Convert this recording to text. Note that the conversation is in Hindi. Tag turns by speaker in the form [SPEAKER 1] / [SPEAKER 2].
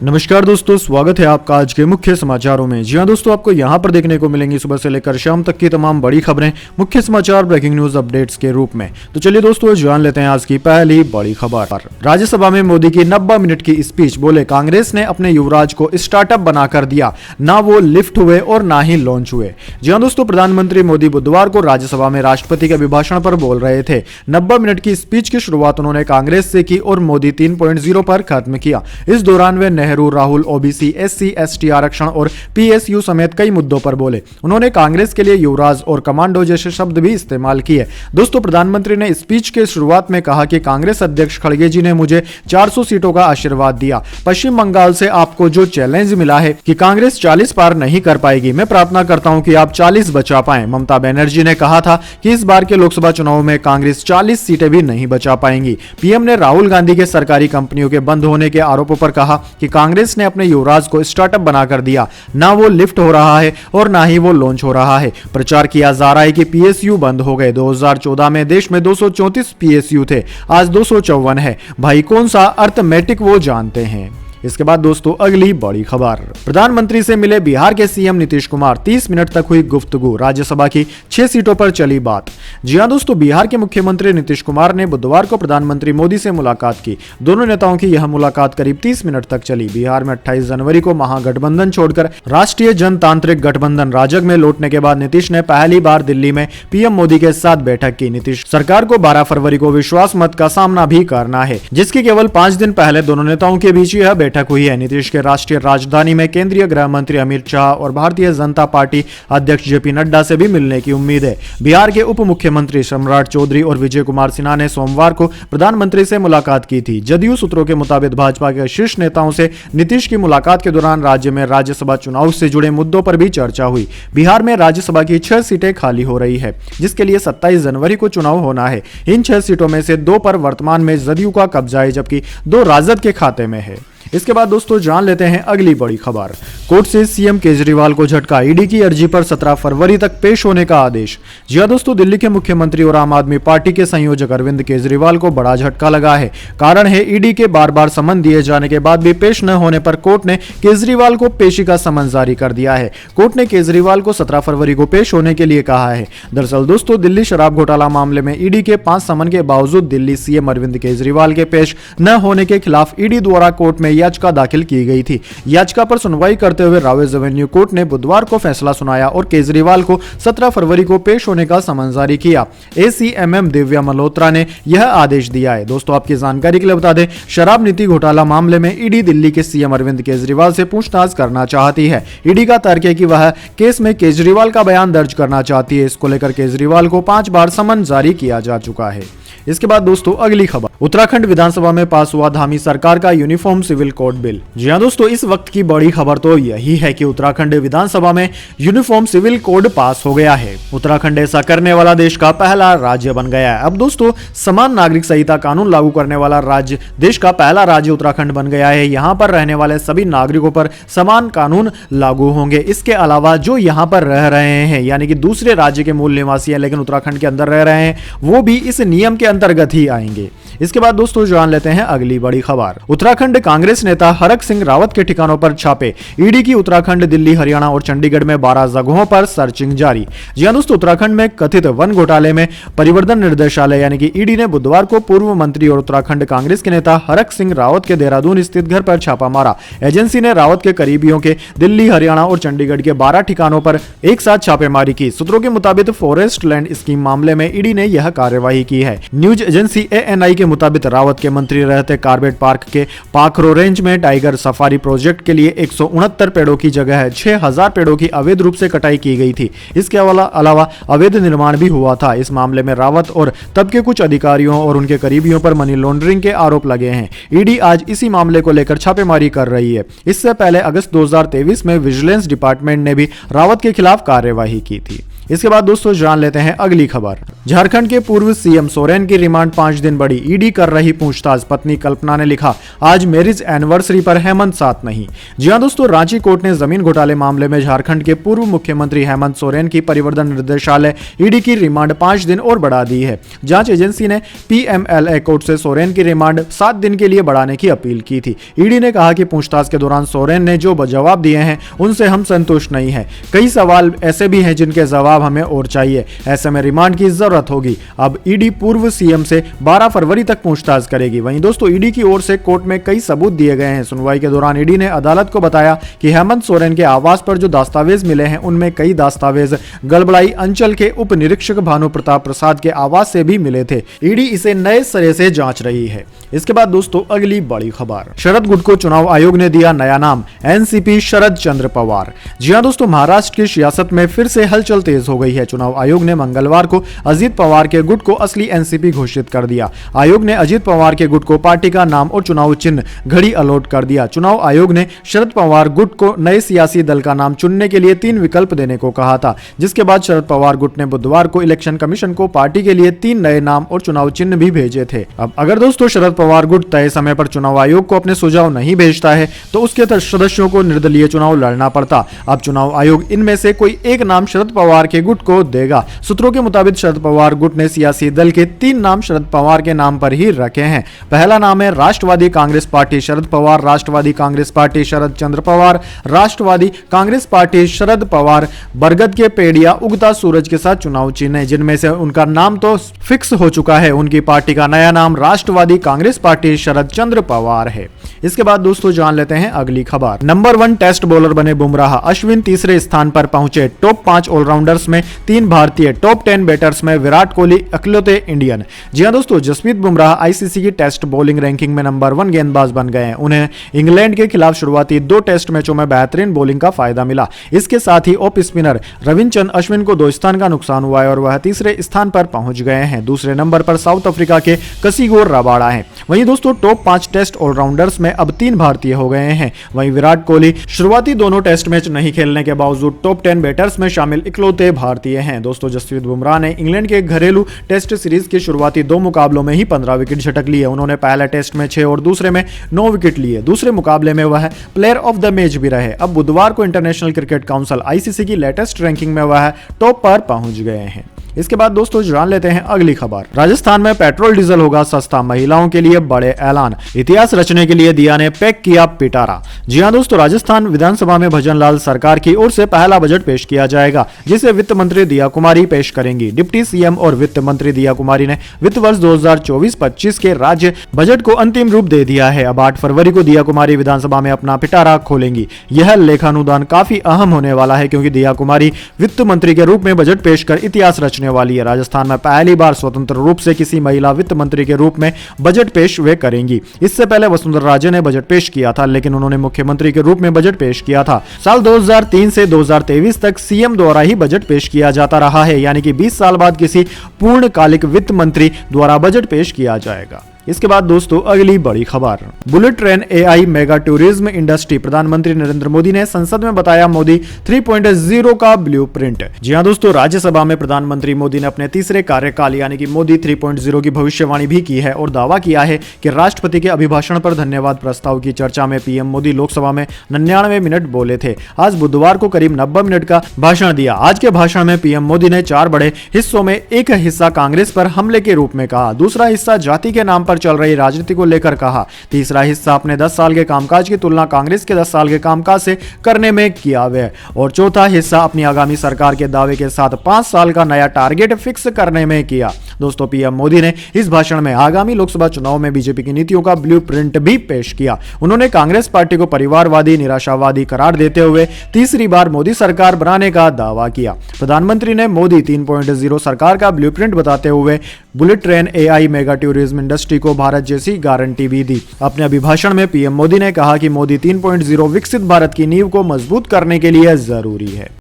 [SPEAKER 1] नमस्कार दोस्तों, स्वागत है आपका आज के मुख्य समाचारों में। जी हां दोस्तों, आपको यहां पर देखने को मिलेंगी सुबह से लेकर शाम तक की तमाम बड़ी खबरें मुख्य समाचार ब्रेकिंग न्यूज अपडेट्स के रूप में। तो चलिए दोस्तों, जान लेते हैं आज की पहली बड़ी खबर। राज्यसभा में मोदी की 90 मिनट की स्पीच। बोले, कांग्रेस ने अपने युवराज को स्टार्टअप बनाकर दिया, ना वो लिफ्ट हुए और ना ही लॉन्च हुए। जी हां दोस्तों, प्रधानमंत्री मोदी बुधवार को राज्यसभा में राष्ट्रपति के अभिभाषण पर बोल रहे थे। 90 मिनट की स्पीच की शुरुआत उन्होंने कांग्रेस से की और मोदी 3.0 पर खत्म किया। इस दौरान वे Nehru, Rahul, OBC, SC, ST आरक्षण और पीएसयू समेत कई मुद्दों पर बोले। उन्होंने कांग्रेस के लिए युवराज और कमांडो जैसे शब्द भी इस्तेमाल किए। दोस्तों, प्रधानमंत्री ने स्पीच के शुरुआत में कहा कि कांग्रेस अध्यक्ष खड़गे जी ने मुझे 400 सीटों का आशीर्वाद दिया। पश्चिम बंगाल से आपको जो चैलेंज मिला है कि कांग्रेस 40 पार नहीं कर पाएगी, मैं प्रार्थना करता हूं कि आप 40 बचा पाएं। ममता बनर्जी ने कहा था कि इस बार के लोकसभा चुनाव में कांग्रेस 40 सीटें भी नहीं बचा पाएंगी। पीएम ने राहुल गांधी के सरकारी कंपनियों के बंद होने के आरोपों पर कहा कि कांग्रेस ने अपने युवराज को स्टार्टअप बनाकर दिया, ना वो लिफ्ट हो रहा है और ना ही वो लॉन्च हो रहा है। प्रचार किया जा रहा है कि पीएसयू बंद हो गए। 2014 में देश में 234 पीएसयू थे, आज 254 है। भाई कौन सा अर्थमेटिक वो जानते हैं। इसके बाद दोस्तों, अगली बड़ी खबर। प्रधानमंत्री से मिले बिहार के सीएम नीतीश कुमार। 30 मिनट तक हुई गुफ्तगू। राज्यसभा की 6 सीटों पर चली बात। जी हां दोस्तों, बिहार के मुख्यमंत्री नीतीश कुमार ने बुधवार को प्रधानमंत्री मोदी से मुलाकात की। दोनों नेताओं की यह मुलाकात करीब 30 मिनट तक चली। बिहार में 28 जनवरी को महागठबंधन छोड़कर राष्ट्रीय जनतांत्रिक गठबंधन राजग में लौटने के बाद नीतीश ने पहली बार दिल्ली में पीएम मोदी के साथ बैठक की। नीतीश सरकार को 12 फरवरी को विश्वास मत का सामना भी करना है, जिसके केवल 5 दिन पहले दोनों नेताओं के बीच यह बैठक हुई है। नीतीश के राष्ट्रीय राजधानी में केंद्रीय गृह मंत्री अमित शाह और भारतीय जनता पार्टी अध्यक्ष जेपी नड्डा से भी मिलने की उम्मीद है। बिहार के उप मुख्यमंत्री सम्राट चौधरी और विजय कुमार सिन्हा ने सोमवार को प्रधानमंत्री से मुलाकात की थी। जदयू सूत्रों के मुताबिक भाजपा के शीर्ष नेताओं से नीतीश की मुलाकात के दौरान राज्य में राज्यसभा चुनाव से जुड़े मुद्दों पर भी चर्चा हुई। बिहार में राज्यसभा की 6 सीटें खाली हो रही है, जिसके लिए 27 जनवरी को चुनाव होना है। इन 6 सीटों में से 2 पर वर्तमान में जदयू का कब्जा है, जबकि 2 राजद के खाते में है। इसके बाद दोस्तों, जान लेते हैं अगली बड़ी खबर। कोर्ट से सीएम केजरीवाल को झटका। ईडी की अर्जी पर 17 फरवरी तक पेश होने का आदेश। जी हां दोस्तों, दिल्ली के मुख्यमंत्री और आम आदमी पार्टी के संयोजक अरविंद केजरीवाल को बड़ा झटका लगा है। कारण है, ईडी के बार-बार समन दिए जाने के बाद भी पेश न होने पर कोर्ट ने केजरीवाल को पेशी का समन जारी कर दिया है। कोर्ट ने केजरीवाल को 17 फरवरी को पेश होने के लिए कहा है। दरअसल दोस्तों, दिल्ली शराब घोटाला मामले में ईडी के 5 समन के बावजूद दिल्ली सीएम अरविंद केजरीवाल के पेश न होने के खिलाफ ईडी द्वारा कोर्ट में याचिका दाखिल की गई थी। याचिका पर सुनवाई करते हुए रावेज एवेन्यू कोर्ट ने बुधवार को फैसला सुनाया और केजरीवाल को 17 फरवरी को पेश होने का समन जारी किया। एसीएमएम दिव्या मल्होत्रा ने यह आदेश दिया है। दोस्तों, आपकी जानकारी के लिए बता दें, शराब नीति घोटाला मामले में ईडी दिल्ली के सीएम अरविंद केजरीवाल से पूछताछ करना चाहती है। ईडी का तर्क है कि वह केस में केजरीवाल का बयान दर्ज करना चाहती है। इसको लेकर केजरीवाल को 5 बार समन जारी किया जा चुका है। इसके बाद दोस्तों, अगली खबर। उत्तराखंड विधानसभा में पास हुआ धामी सरकार का यूनिफॉर्म सिविल कोड बिल। जी हां दोस्तों, इस वक्त की बड़ी खबर तो यही है कि उत्तराखंड विधानसभा में यूनिफॉर्म सिविल कोड पास हो गया है। उत्तराखंड ऐसा करने वाला देश का पहला राज्य बन गया है। अब दोस्तों, समान नागरिक संहिता कानून लागू करने वाला राज्य, देश का पहला राज्य उत्तराखंड बन गया है। यहाँ पर रहने वाले सभी नागरिकों पर समान कानून लागू होंगे। इसके अलावा जो यहाँ पर रह रहे हैं, यानी कि दूसरे राज्य के मूल निवासी हैं लेकिन उत्तराखंड के अंदर रह रहे हैं, वो भी इस नियम के अंतर्गत ही आएंगे। इसके बाद दोस्तों, जान लेते हैं अगली बड़ी खबर। उत्तराखंड कांग्रेस नेता हरक सिंह रावत के ठिकानों पर छापे। ईडी की उत्तराखंड, दिल्ली, हरियाणा और चंडीगढ़ में 12 जगहों पर सर्चिंग जारी। जी हां दोस्तों, उत्तराखंड में कथित वन घोटाले में परिवर्तन निर्देशालय यानी कि ईडी ने बुधवार को पूर्व मंत्री और उत्तराखंड कांग्रेस के नेता हरक सिंह रावत के देहरादून स्थित घर पर छापा मारा। एजेंसी ने रावत के करीबियों के दिल्ली, हरियाणा और चंडीगढ़ के 12 ठिकानों पर एक साथ छापेमारी की। सूत्रों के मुताबिक फॉरेस्ट लैंड स्कीम मामले में ईडी ने यह कार्यवाही की है। न्यूज एजेंसी एएनआई के मुताबिक रावत के मंत्री रहते कार्बेट पार्क के पाखरो रेंज में टाइगर सफारी प्रोजेक्ट के लिए 169 पेड़ों की जगह है 6000 पेड़ों की अवैध रूप से कटाई की गई थी। इसके अलावा अवैध निर्माण भी हुआ था। इस मामले में रावत और तब के कुछ अधिकारियों और उनके करीबियों पर मनी लॉन्ड्रिंग के आरोप लगे हैं। ईडी आज इसी मामले को लेकर छापेमारी कर रही है। इससे पहले अगस्त 2023 में विजिलेंस डिपार्टमेंट ने भी रावत के खिलाफ कार्यवाही की थी। इसके बाद दोस्तों जान लेते हैं अगली खबर। झारखंड के पूर्व सीएम सोरेन की रिमांड 5 दिन बढ़ी, ईडी कर रही पूछताछ। पत्नी कल्पना ने लिखा, आज मैरिज एनिवर्सरी पर हेमंत साथ नहीं। जी हां दोस्तों, रांची कोर्ट ने जमीन घोटाले मामले में झारखंड के पूर्व मुख्यमंत्री हेमंत सोरेन की परिवर्तन निदेशालय ईडी की रिमांड 5 दिन और बढ़ा दी है। जांच एजेंसी ने पीएमएलए कोर्ट से सोरेन की रिमांड 7 दिन के लिए बढ़ाने की अपील की थी। ईडी ने कहा कि पूछताछ के दौरान सोरेन ने जो जवाब दिए हैं उनसे हम संतुष्ट नहीं है। कई सवाल ऐसे भी हैं जिनके जवाब हमें और चाहिए, ऐसे में रिमांड की जरूरत होगी। अब ईडी पूर्व सीएम से 12 फरवरी तक पूछताछ करेगी। वहीं दोस्तों ईडी की ओर से कोर्ट में कई सबूत दिए गए हैं। सुनवाई के दौरान ईडी ने अदालत को बताया कि हेमंत सोरेन के आवास पर जो दस्तावेज मिले हैं उनमें कई दस्तावेज गड़बड़ाई अंचल के उप निरीक्षक भानु प्रताप प्रसाद के आवास से भी मिले थे। ईडी इसे नए सिरे से जांच रही है। इसके बाद दोस्तों अगली बड़ी खबर, शरद गुट को चुनाव आयोग ने दिया नया नाम, एनसीपी शरद चंद्र पवार। जी हां दोस्तों, महाराष्ट्र की सियासत में फिर से हलचल तेज हो गई है। चुनाव आयोग ने मंगलवार को अजित पवार के गुट को असली एनसीपी घोषित कर दिया। आयोग ने अजित पवार के गुट को पार्टी का नाम और चुनाव चिन्ह घड़ी अलॉट कर दिया। चुनाव आयोग ने शरद पवार गुट को नए सियासी दल का नाम चुनने के लिए 3 विकल्प देने को कहा था, जिसके बाद शरद पवार गुट ने बुधवार को इलेक्शन कमीशन को पार्टी के लिए 3 नए नाम और चुनाव चिन्ह भी भेजे थे। अब अगर दोस्तों शरद पवार गुट तय समय पर चुनाव आयोग को अपने सुझाव नहीं भेजता है तो उसके सदस्यों को निर्दलीय चुनाव लड़ना पड़ता। अब चुनाव आयोग इनमें से कोई एक नाम शरद पवार के गुट को देगा। सूत्रों के मुताबिक शरद पवार गुट ने सियासी दल के 3 नाम शरद पवार के नाम पर ही रखे हैं। पहला नाम है राष्ट्रवादी कांग्रेस पार्टी शरद पवार, राष्ट्रवादी कांग्रेस पार्टी शरद चंद्र पवार, राष्ट्रवादी कांग्रेस पार्टी शरद पवार। बरगद के पेड़ या उगता सूरज के साथ चुनाव चिन्ह है, जिनमें से उनका नाम तो फिक्स हो चुका है। उनकी पार्टी का नया नाम राष्ट्रवादी कांग्रेस पार्टी शरद चंद्र पवार है। इसके बाद दोस्तों जान लेते हैं अगली खबर। नंबर 1 टेस्ट बॉलर बने बुमराह, अश्विन तीसरे स्थान पर पहुंचे। टॉप 5 ऑलराउंडर्स में 3 भारतीय, टॉप 10 बैटर्स में विराट कोहली इकलौते इंडियन। जी हां दोस्तों, जसप्रीत बुमराह आईसीसी की टेस्ट बॉलिंग रैंकिंग में नंबर 1 गेंदबाज बन गए हैं। उन्हें इंग्लैंड के खिलाफ शुरुआती 2 टेस्ट मैचों में बेहतरीन बॉलिंग का फायदा मिला। इसके साथ ही ऑफ स्पिनर रविचंद्रन अश्विन को 2 स्थान का नुकसान हुआ है और वह तीसरे स्थान पर पहुंच गए हैं। दूसरे नंबर पर साउथ अफ्रीका के कसिगोर रबाड़ा है। वहीं दोस्तों टॉप 5 टेस्ट ऑलराउंडर्स में अब 3 भारतीय हो गए हैं। वहीं विराट कोहली शुरुआती दोनों टेस्ट मैच नहीं खेलने के बावजूद टॉप 10 बैटर्स में शामिल इकलौते भारतीय हैं। दोस्तों जसप्रीत बुमराह ने इंग्लैंड के घरेलू टेस्ट सीरीज के शुरुआती 2 मुकाबलों में ही 15 विकेट झटक लिए। उन्होंने पहले टेस्ट में 6 और दूसरे में 9 विकेट लिए। दूसरे मुकाबले में वह प्लेयर ऑफ द मैच भी रहे। अब बुधवार को इंटरनेशनल क्रिकेट काउंसिल आईसीसी की लेटेस्ट रैंकिंग में वह टॉप पर पहुंच गए हैं। इसके बाद दोस्तों जान लेते हैं अगली खबर। राजस्थान में पेट्रोल डीजल होगा सस्ता, महिलाओं के लिए बड़े ऐलान। इतिहास रचने के लिए दिया ने पैक किया पिटारा। जी हां दोस्तों, राजस्थान विधानसभा में भजनलाल सरकार की ओर से पहला बजट पेश किया जाएगा, जिसे वित्त मंत्री दिया कुमारी पेश करेंगी। डिप्टी सीएम और वित्त मंत्री दिया कुमारी ने वित्त वर्ष 2024-25 के राज्य बजट को अंतिम रूप दे दिया है। अब 8 फरवरी को दिया कुमारी विधानसभा में अपना पिटारा खोलेंगी। यह लेखानुदान काफी अहम होने वाला है, क्योंकि दिया कुमारी वित्त मंत्री के रूप में बजट पेश कर इतिहास रचने वाली है। राजस्थान में पहली बार स्वतंत्र रूप से किसी महिला वित्त मंत्री के रूप में बजट पेश वे करेंगी। इससे पहले वसुंधरा राजे ने बजट पेश किया था, लेकिन उन्होंने मुख्यमंत्री के रूप में बजट पेश किया था। साल 2003 से 2023 तक सीएम द्वारा ही बजट पेश किया जाता रहा है, यानी कि 20 साल बाद किसी पूर्णकालिक वित्त मंत्री द्वारा बजट पेश किया जाएगा। इसके बाद दोस्तों अगली बड़ी खबर, bullet train AI mega tourism industry. प्रधानमंत्री नरेंद्र मोदी ने संसद में बताया मोदी 3.0 का ब्लूप्रिंट। जी हां दोस्तों, राज्यसभा में प्रधानमंत्री मोदी ने अपने तीसरे कार्यकाल यानी कि मोदी 3.0 की भविष्यवाणी भी की है और दावा किया है कि राष्ट्रपति के अभिभाषण पर धन्यवाद प्रस्ताव की चर्चा में पीएम मोदी लोकसभा में 99 मिनट बोले थे। आज बुधवार को करीब 90 मिनट का भाषण दिया। आज के भाषण में पीएम मोदी ने 4 बड़े हिस्सों में एक हिस्सा कांग्रेस पर हमले के रूप में कहा, दूसरा हिस्सा जाति के नाम चल रही राजनीति को लेकर कहा, तीसरा हिस्सा अपने 10 साल के कामकाज की तुलना कांग्रेस के 10 साल के कामकाज से करने में किया है और चौथा हिस्सा अपनी आगामी सरकार के दावे के साथ 5 साल का नया टारगेट फिक्स करने में किया। दोस्तों पीएम मोदी ने इस भाषण में आगामी लोकसभा चुनाव में बीजेपी की नीतियों का ब्लूप्रिंट भी पेश किया। उन्होंने कांग्रेस पार्टी को परिवारवादी, निराशावादी करार देते हुए तीसरी बार मोदी सरकार बनाने का दावा किया। प्रधानमंत्री ने मोदी 3.0 सरकार का ब्लूप्रिंट बताते हुए bullet train AI mega tourism industry को भारत जैसी गारंटी भी दी। अपने अभिभाषण में पीएम मोदी ने कहा कि मोदी 3.0 विकसित भारत की नींव को मजबूत करने के लिए जरूरी है।